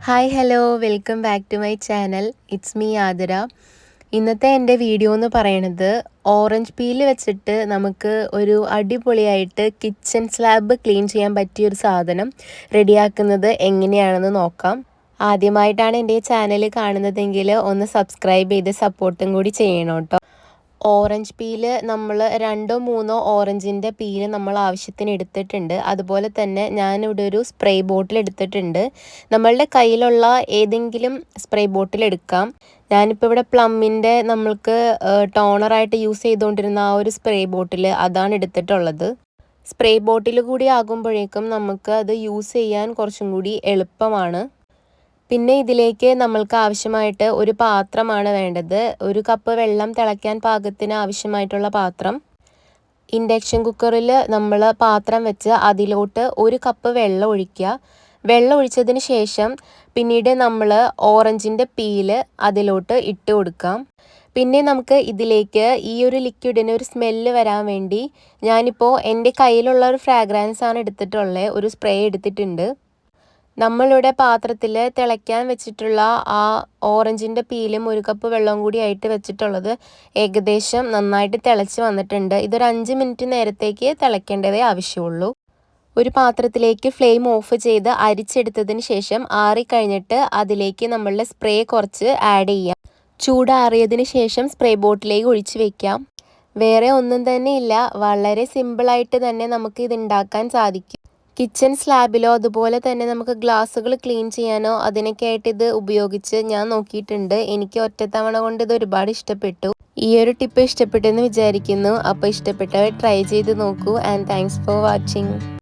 Hi hello welcome back to my channel. It's me Athira. ഇന്നത്തെ എൻ്റെ video എന്ന് പറയണത് ഓറഞ്ച് പീല് വെച്ചിട്ട് നമുക്ക് ഒരു അടിപൊളിയായിട്ട് കിച്ചൺ സ്ലാബ് ക്ലീൻ ചെയ്യാൻ പറ്റിയൊരു സാധനം റെഡിയാക്കുന്നത് എങ്ങനെയാണെന്ന് നോക്കാം. ആദ്യമായിട്ടാണ് എൻ്റെ ചാനൽ കാണുന്നതെങ്കിൽ ഒന്ന് സബ്സ്ക്രൈബ് ചെയ്ത് സപ്പോർട്ടും കൂടി ചെയ്യണം കേട്ടോ. ഓറഞ്ച് പീല് നമ്മൾ 2-3 ഓറഞ്ചിൻ്റെ പീല് നമ്മൾ ആവശ്യത്തിന് എടുത്തിട്ടുണ്ട്. അതുപോലെ തന്നെ ഞാനിവിടെ ഒരു സ്പ്രേ ബോട്ടിൽ എടുത്തിട്ടുണ്ട്. നമ്മളുടെ കയ്യിലുള്ള ഏതെങ്കിലും സ്പ്രേ ബോട്ടിൽ എടുക്കാം. ഞാനിപ്പോൾ ഇവിടെ പ്ലമ്മിൻ്റെ നമ്മൾക്ക് ടോണറായിട്ട് യൂസ് ചെയ്തുകൊണ്ടിരുന്ന ആ ഒരു സ്പ്രേ ബോട്ടിൽ അതാണ് എടുത്തിട്ടുള്ളത്. സ്പ്രേ ബോട്ടിൽ കൂടി ആകുമ്പോഴേക്കും നമുക്ക് അത് യൂസ് ചെയ്യാൻ കുറച്ചും കൂടി എളുപ്പമാണ്. പിന്നെ ഇതിലേക്ക് നമ്മൾക്ക് ആവശ്യമായിട്ട് ഒരു പാത്രമാണ് വേണ്ടത്. 1 കപ്പ് വെള്ളം തിളയ്ക്കാൻ പാകത്തിന് ആവശ്യമായിട്ടുള്ള പാത്രം. ഇൻഡക്ഷൻ കുക്കറിൽ നമ്മൾ പാത്രം വെച്ച് അതിലോട്ട് 1 കപ്പ് വെള്ളം ഒഴിക്കുക. വെള്ളം ഒഴിച്ചതിന് ശേഷം പിന്നീട് നമ്മൾ ഓറഞ്ചിൻ്റെ പീല് അതിലോട്ട് ഇട്ട് കൊടുക്കാം. പിന്നെ നമുക്ക് ഇതിലേക്ക് ഈ ഒരു ലിക്വിഡിന് ഒരു സ്മെല്ല് വരാൻ വേണ്ടി ഞാനിപ്പോൾ എൻ്റെ കയ്യിലുള്ള ഒരു ഫ്രാഗ്രൻസ് ആണ് എടുത്തിട്ടുള്ളത്. ഒരു സ്പ്രേ എടുത്തിട്ടുണ്ട്. നമ്മളിവിടെ പാത്രത്തിൽ തിളയ്ക്കാൻ വെച്ചിട്ടുള്ള ആ ഓറഞ്ചിൻ്റെ പീലും 1 കപ്പ് വെള്ളവും കൂടി ആയിട്ട് വെച്ചിട്ടുള്ളത് ഏകദേശം നന്നായിട്ട് തിളച്ച് വന്നിട്ടുണ്ട്. ഇതൊരു 5 മിനിറ്റ് നേരത്തേക്ക് തിളയ്ക്കേണ്ടതേ ആവശ്യമുള്ളൂ. ഒരു പാത്രത്തിലേക്ക് ഫ്ലെയിം ഓഫ് ചെയ്ത് അരിച്ചെടുത്തതിന് ശേഷം ആറിക്കഴിഞ്ഞിട്ട് അതിലേക്ക് നമ്മളുടെ സ്പ്രേ കുറച്ച് ആഡ് ചെയ്യാം. ചൂടാറിയതിന് ശേഷം സ്പ്രേ ബോട്ടിലേക്ക് ഒഴിച്ച് വെക്കാം. വേറെ ഒന്നും തന്നെ ഇല്ല. വളരെ സിമ്പിളായിട്ട് തന്നെ നമുക്ക് ഇത് ഉണ്ടാക്കാൻ സാധിക്കും. കിച്ചൺ സ്ലാബിലോ അതുപോലെ തന്നെ നമുക്ക് ഗ്ലാസ്സുകൾ ക്ലീൻ ചെയ്യാനോ അതിനൊക്കെ ആയിട്ട് ഇത് ഉപയോഗിച്ച് ഞാൻ നോക്കിയിട്ടുണ്ട്. എനിക്ക് ഒറ്റത്തവണ കൊണ്ട് ഇത് ഒരുപാട് ഇഷ്ടപ്പെട്ടു. ഈ ഒരു ടിപ്പ് ഇഷ്ടപ്പെട്ടെന്ന് വിചാരിക്കുന്നു. അപ്പോൾ ഇഷ്ടപ്പെട്ടവർ ട്രൈ ചെയ്ത് നോക്കൂ. And thanks for watching.